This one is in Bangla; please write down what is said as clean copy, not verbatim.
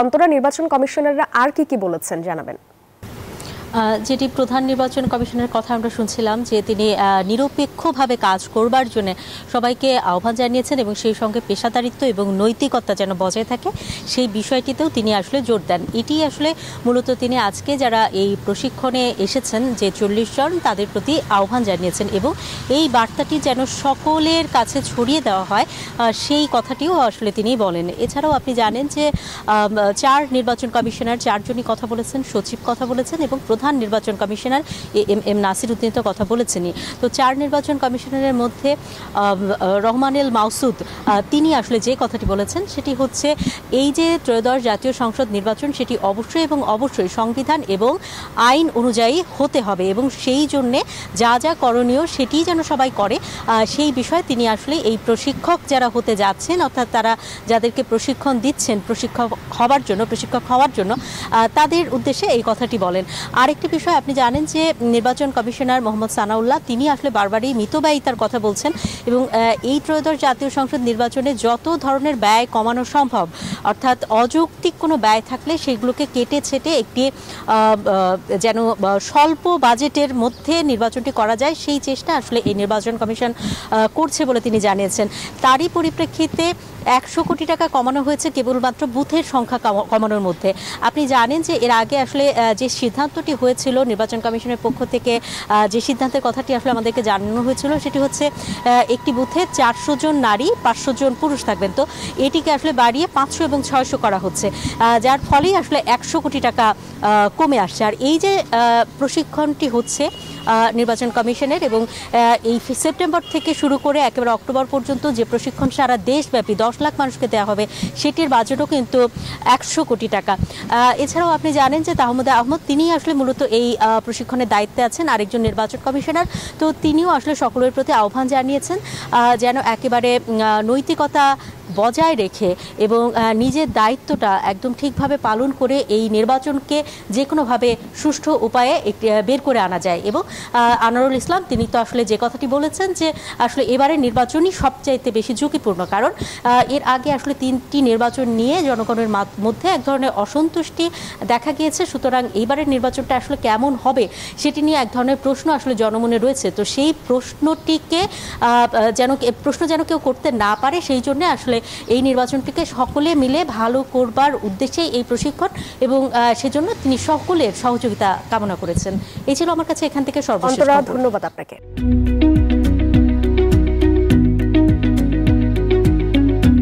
অন্তরা নির্বাচন কমিশনাররা আর কি বলেছেন জানাবেন। যেটি প্রধান নির্বাচন কমিশনের কথা আমরা শুনছিলাম যে তিনি নিরপেক্ষভাবে কাজ করবার জন্য সবাইকে আহ্বান জানিয়েছেন এবং সেই সঙ্গে পেশাদারিত্ব এবং নৈতিকতা যেন বজায় থাকে সেই বিষয়টিতেও তিনি আসলে জোর দেন। এটি আসলে মূলত তিনি আজকে যারা এই প্রশিক্ষণে এসেছেন যে 40 জন তাদের প্রতি আহ্বান জানিয়েছেন এবং এই বার্তাটি যেন সকলের কাছে ছড়িয়ে দেওয়া হয় সেই কথাটিও আসলে তিনি বলেন। এছাড়াও আপনি জানেন যে 4 নির্বাচন কমিশনার 4 জনই কথা বলেছেন, সচিব কথা বলেছেন এবং প্রধান নির্বাচন কমিশনার এম নাসির উদ্দিন তো কথা বলেছেনই। তো 4 নির্বাচন কমিশনারের মধ্যে রহমানুল মাউসুদ তিনি আসলে যে কথাটি বলেছেন সেটি হচ্ছে এই যে ত্রয়োদশ জাতীয় সংসদ নির্বাচন সেটি অবশ্যই এবং অবশ্যই সংবিধান এবং আইন অনুযায়ী হতে হবে এবং সেই জন্যে যা যা করণীয় সেটি যেন সবাই করে সেই বিষয়ে তিনি আসলে এই প্রশিক্ষক যারা হতে যাচ্ছেন অর্থাৎ তারা যাদেরকে প্রশিক্ষণ দিচ্ছেন প্রশিক্ষক হওয়ার জন্য তাদের উদ্দেশ্যে এই কথাটি বলেন। আরেকটি বিষয় আপনি জানেন যে নির্বাচন কমিশনার মোহাম্মদ সানাউল্লাহ তিনি আসলে বারবারই মিতব্যয়িতার কথা বলছেন এবং এই ত্রয়োদশ জাতীয় সংসদ নির্বাচনে যত ধরনের ব্যয় কমানো সম্ভব অর্থাৎ অযৌক্তিক কোনো ব্যয় থাকলে সেগুলোকে কেটে ছেটে একটি যেন স্বল্প বাজেটের মধ্যে নির্বাচনটি করা যায় সেই চেষ্টা আসলে এই নির্বাচন কমিশন করছে বলে তিনি জানিয়েছেন। তারই পরিপ্রেক্ষিতে 100 কোটি টাকা কমানো হয়েছে কেবলমাত্র বুথের সংখ্যা কমানোর মধ্যে। আপনি জানেন যে এর আগে আসলে যে সিদ্ধান্তটি হয়েছিল নির্বাচন কমিশনের পক্ষ থেকে যে সিদ্ধান্তের কথাটি আসলে আমাদেরকে জানানো হয়েছিল সেটি হচ্ছে একটি বুথে 400 জন নারী 500 জন পুরুষ থাকবেন। তো এটিকে আসলে বাড়িয়ে 500 এবং 600 করা হচ্ছে যার ফলেই আসলে 100 কোটি টাকা কমে আসছে। আর এই যে প্রশিক্ষণটি হচ্ছে নির্বাচন কমিশনের এবং এই সেপ্টেম্বর থেকে শুরু করে একেবারে অক্টোবর পর্যন্ত যে প্রশিক্ষণ সারা দেশব্যাপী 10 লাখ মানুষকে দেওয়া হবে সেটির বাজেটও কিন্তু 100 কোটি টাকা। এছাড়াও আপনি জানেন যে তাহমুদা আহমদ তিনি আসলে মূলত এই প্রশিক্ষণের দায়িত্বে আছেন আরেকজন নির্বাচন কমিশনার। তো তিনিও আসলে সকলের প্রতি আহ্বান জানিয়েছেন যেন একেবারে নৈতিকতা বজায় রেখে এবং নিজের দায়িত্বটা একদম ঠিকভাবে পালন করে এই নির্বাচনকে যে কোনোভাবে সুষ্ঠু উপায়ে বের করে আনা যায়। এবং আনোয়ারুল ইসলাম তিনি তো আসলে যে কথাটি বলেছেন যে আসলে এবারের নির্বাচনই সবচাইতে বেশি ঝুঁকিপূর্ণ কারণ এর আগে আসলে 3টি নির্বাচন নিয়ে জনগণের মধ্যে এক ধরনের অসন্তুষ্টি দেখা গিয়েছে। সুতরাং এইবারের নির্বাচনটা আসলে কেমন হবে সেটি নিয়ে এক ধরনের প্রশ্ন আসলে জনমনে রয়েছে। তো সেই প্রশ্নটিকে যেন কেউ করতে না পারে সেই জন্য আসলে এই নির্বাচনটিকে সকলে মিলে ভালো করবার উদ্দেশ্যেই এই প্রশিক্ষণ এবং সেজন্য তিনি সকলের সহযোগিতা কামনা করেছেন। এই ছিল আমার কাছে এখান থেকে সর্বশেষ। ধন্যবাদ আপনাকে।